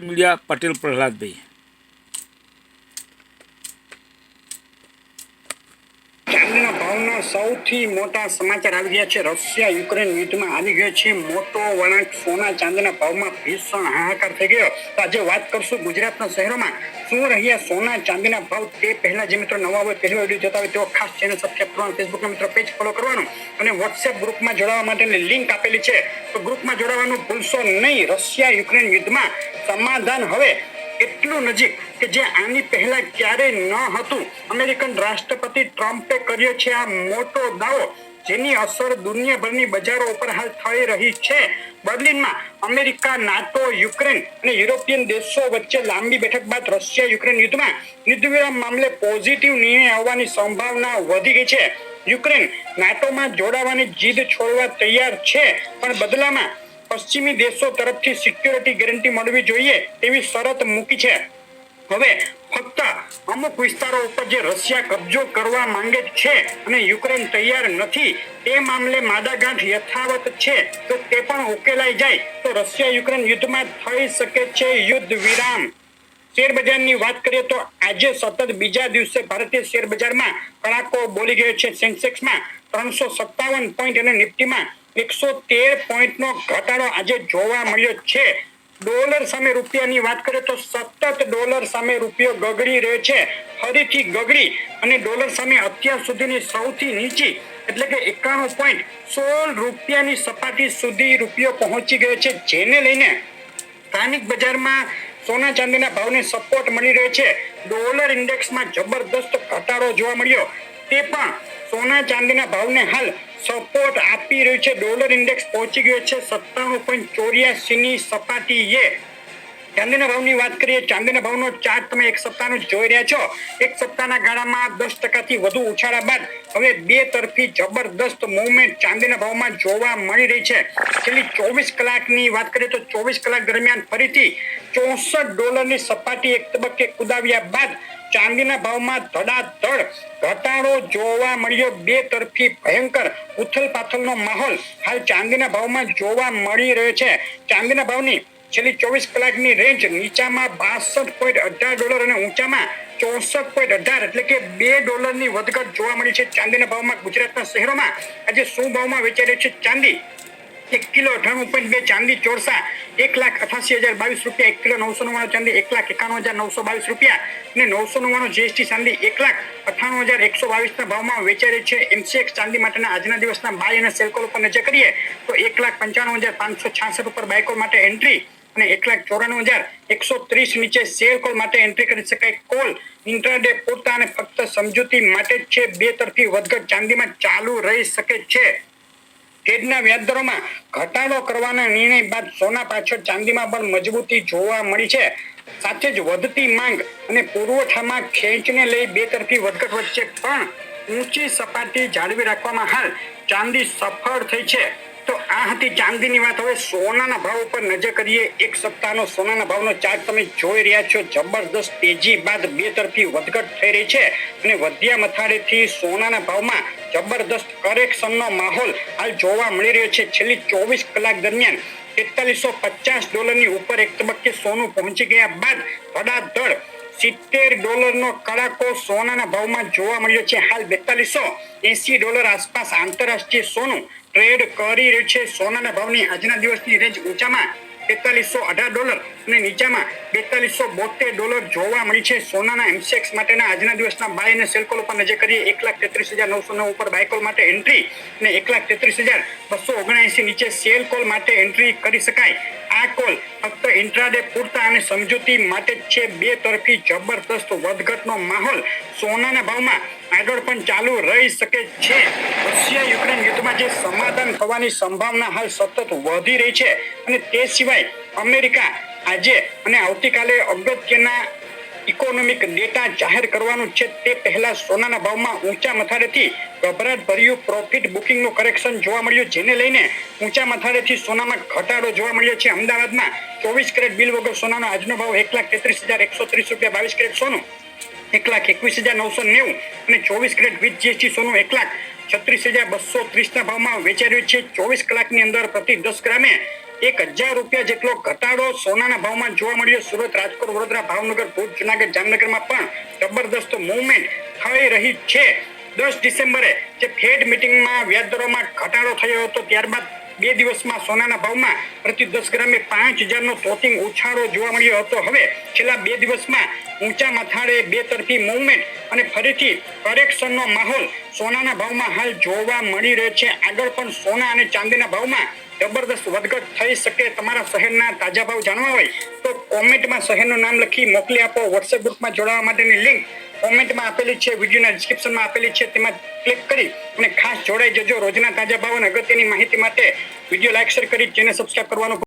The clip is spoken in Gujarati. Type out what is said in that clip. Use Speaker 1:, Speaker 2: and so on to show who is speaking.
Speaker 1: મીડિયા પટેલ પ્રહલાદભાઈ.
Speaker 2: ચાંદીના ભાવના સૌથી મોટા સમાચાર આવી ગયા છે. રશિયા યુક્રેન યુદ્ધમાં આવી ગયો છે મોટો વળાંક. સોના ચાંદીના ભાવમાં ભીષણ હાહાકાર થઈ ગયો. તો આજે વાત કરશું ગુજરાતના શહેરોમાં શું રહ્યા સોના ચાંદીના ભાવ. તે પહેલા જે મિત્રો નવા હોય પહેલો વિડીયો જોતા હોય તેઓ ખાસ ચેનલ સબસ્ક્રાઇબ કરવાનું, ફેસબુકના મિત્રો પેજ ફોલો કરવાનું અને વોટ્સએપ ગ્રુપમાં જોડાવા માટેની લિંક આપેલી છે તો ગ્રુપમાં જોડાવાનું ભૂલશો નહીં. રશિયા યુક્રેન યુદ્ધમાં સમાધાન હવે એટલું નજીક કે જે આની પહેલા ક્યારેય ન હતું. અમેરિકન રાષ્ટ્રપતિ ટ્રમ્પે કર્યો છે આ મોટો દાવો, જેની અસર દુનિયાભરની બજારો ઉપર હાલ થઈ રહી છે. બર્લિનમાં અમેરિકા, નાટો, યુક્રેન અને યુરોપિયન દેશો વચ્ચે લાંબી બેઠક બાદ રશિયા યુક્રેન યુદ્ધમાં યુદ્ધવિરામ મામલે પોઝિટિવ નિર્ણય આવવાની સંભાવના વધી ગઈ છે. યુક્રેન નાટોમાં જોડાવાની જીદ છોડવા તૈયાર છે, પણ બદલામાં પશ્ચિમી દેશો તરફથી સિક્યોરિટી ગેરંટી મળવી જોઈએ તેવી શરત મૂકી છે. હવે ફક્ત અમુક વિસ્તારો ઉપર જે રશિયા કબજો કરવા માંગે છે અને યુક્રેન તૈયાર નથી, તે મામલે માદાગાંઠ યથાવત છે. તો તે પણ ઉકેલાઈ જાય તો રશિયા યુક્રેન યુદ્ધમાં થઈ શકે છે યુદ્ધ વિરામ. શેર બજારની વાત કરીએ તો આજે સતત બીજા દિવસે ભારતીય શેર બજારમાં કડાકો બોલી ગયો છે. સેન્સેક્સમાં 357 પોઈન્ટ અને નિફ્ટીમાં 113 પોઈન્ટનો ઘટાડો આજે જોવા મળ્યો છે. ડોલર સામે રૂપિયાની વાત કરીએ તો સતત ડોલર સામે રૂપિયો ગગડી રહ્યો છે, ફરીથી ગગડી અને ડોલર સામે અત્યાર સુધીની સૌથી નીચી એટલે કે 91.16 રૂપિયાની સપાટી સુધી રૂપિયો પહોંચી ગયો છે, જેને લઈને સ્થાનિક બજારમાં સોના ચાંદીના ભાવને સપોર્ટ મળી રહ્યો છે. ડોલર ઇન્ડેક્સમાં જબરદસ્ત ઘટાડો જોવા મળ્યો, તે પણ સોના ચાંદીના ભાવને હાલ સપોર્ટ આપી રહ્યું છે. ડોલર ઇન્ડેક્સ પહોંચી ગયો છે 97.84 ની સપાટીએ. ચાંદીના ભાવની વાત કરીએ, ચાંદીના ભાવનો ચાર્ટ તમે એક સપ્તાહનો જોઈ રહ્યા છો. એક સપ્તાહના ગાળામાં 10% વધુ ઉછાળા બાદ હવે બે તરફી જબરદસ્ત મૂવમેન્ટ ચાંદીના ભાવમાં જોવા મળી રહી છે. છેલ્લી 24 કલાકની વાત કરીએ તો 24 કલાક દરમિયાન ફરીથી $64 સપાટી એક તબક્કે કુદાવ્યા બાદ ચાંદીના ભાવમાં ધડાધડ ઘટાડો જોવા મળ્યો. બે તરફી ભયંકર ઉથલપાથલનો માહોલ હાલ ચાંદીના ભાવમાં જોવા મળી રહ્યો છે. ચાંદીના ભાવની છેલ્લી 24 કલાકની રેન્જ નીચામાં $62.18 અને ઊંચામાં 64.18 એટલે કે $2 વધઘટ જોવા મળી છે ચાંદીના ભાવમાં. ગુજરાતના શહેરોમાં આજે શું ભાવમાં વેચાઈ રહ્યું છે ચાંદી? 1 કિલો 98.2 ચાંદી ચોરસા 1,88,022 રૂપિયા. 1 કિલો 999 ચાંદી 1,91,922 રૂપિયા અને 999 જીએસટી ચાંદી 1,98,122 ના ભાવમાં વેચાઈ રહી છે. એમસીએક્સ ચાંદી માટેના આજના દિવસના બાય અને સેલ કોલ ઉપર નજર કરીએ તો 1,95,566 ઉપર બાય કોલ માટે એન્ટ્રી અને 1,94,130 નીચે સેલ કોલ માટે એન્ટ્રી કરી શકાય. કોલ ઇન્ટ્રાડે પૂરતા અને ફક્ત સમજૂતી માટે જ છે. બે તરફી વધઘટ ચાંદીમાં ચાલુ રહી શકે છે. ફેડના વ્યાજદરોમાં ઘટાડો કરવાના નિર્ણય બાદ સોના પાછળ ચાંદીમાં પણ મજબૂતી જોવા મળી છે. સાથે જ વધતી માંગ અને પુરવઠામાં ખેંચને લઈ બે તરફી વધઘટ વચ્ચે પણ ઊંચી સપાટી જાળવી રાખવામાં હાલ ચાંદી સફળ થઈ છે. તો આ હતી ચાંદીની વાત. હવે સોનાના ભાવ ઉપર નજર કરીએ. એક સપ્તાહનો સોનાના ભાવનો ચાર્ટ તમે જોઈ રહ્યા છો. જબરદસ્ત તેજી બાદ બે તરફી વધઘટ થઈ રહી છે અને વધ્યા મથાળેથી સોનાના ભાવમાં જબરદસ્ત કરેક્શનનો માહોલ હાલ જોવા મળી રહ્યો છે. છેલ્લી 24 કલાક દરમિયાન $4350 ઉપર એક તબક્કે સોનું પહોંચી ગયા બાદ ધડાધડ $70 કડાકો સોનાના ભાવમાં જોવા મળ્યો છે. હાલ $4280 આસપાસ આંતરરાષ્ટ્રીય સોનું ટ્રેડ કરી રહ્યું છે. સોનાના ભાવની આજના દિવસની રેન્જ ઊંચામાં $4318 અને નીચામાં $4272 જોવા મળી છે. સોનાના એમસીએક્સ માટેના આજના દિવસના બાય અને સેલ કોલ ઉપર નજર કરીએ 1,33,909 ઉપર બાય કોલ માટે એન્ટ્રી અને 1,33,279 નીચે સેલ કોલ માટે એન્ટ્રી કરી શકાય. આ કોલ ફક્ત ઇન્ટ્રાડે પૂરતા અને સમજૂતી માટે જ છે. બે તરફી જબરદસ્ત વધઘટનો માહોલ સોનાના ભાવમાં આગળ પણ ચાલુ રહી શકે છે. રશિયા યુક્રેન યુદ્ધમાં જે સમાધાન થવાની સંભાવના હાલ સતત વધી રહી છે અને તે સિવાય અમેરિકા આજે અને આવતીકાલે અગત્યના ઇકોનોમિક ડેટા જાહેર કરવાનું છે. તે પહેલા સોનાના ભાવમાં ઊંચા મથાળેથી ગભરાટ ભર્યું પ્રોફિટ બુકિંગનું કરેક્શન જોવા મળ્યું, જેને લઈને ઊંચા મથાળેથી સોનામાં ઘટાડો જોવા મળ્યો છે. અમદાવાદમાં 24 કેરેટ બિલ વગર સોનાનો આજનો ભાવ 1,33,130 રૂપિયા. 22 કેરેટ સોનું 1,21,990 અને 24 કેરેટ વિથ જીએસટી સોનું 1,36,230 ના ભાવમાં વેચાઈ રહ્યું છે. 24 કલાકની અંદર પ્રતિ 10 ગ્રામે 1000 રૂપિયા જેટલો ઘટાડો સોનાના ભાવમાં જોવા મળ્યો. સુરત, રાજકોટ, વડોદરા, ભાવનગર, ભુજ, જુનાગઢ, જામનગરમાં પણ જબરદસ્ત મૂવમેન્ટ થઈ રહી છે. 10 ડિસેમ્બરે જે ફેડ મિટિંગમાં વ્યાજદરોમાં ઘટાડો થયો હતો, ત્યારબાદ 2 દિવસમાં સોનાના ભાવમાં પ્રતિ 10 ગ્રામે 5000 નો તોતિંગ ઉછાળો જોવા મળ્યો હતો. હવે છેલ્લા 2 દિવસમાં ઊંચા માથાડે બે તરફી મૂવમેન્ટ અને ફરીથી કરેક્શનનો માહોલ સોનાના ભાવમાં હાલ જોવા મળી રહ્યો છે. આગળ પણ સોના અને ચાંદીના ભાવમાં જબરદસ્ત વધઘટ થઈ શકે. તમારા શહેરના તાજા ભાવ જાણવા હોય તો કોમેન્ટમાં શહેરનું નામ લખી મોકલી આપો. વોટ્સએપ ગ્રુપમાં જોડાવા માટેની લિંક કોમેન્ટમાં આપેલી છે, વિડીયોના ડિસ્ક્રિપ્શનમાં આપેલી છે, તેમાં ક્લિક કરી અને ખાસ જોડાઈ જજો. રોજના તાજા ભાવ અને અગત્યની માહિતી માટે વિડીયો લાઈક શેર કરી ચેનલ સબસ્ક્રાઇબ કરવાનું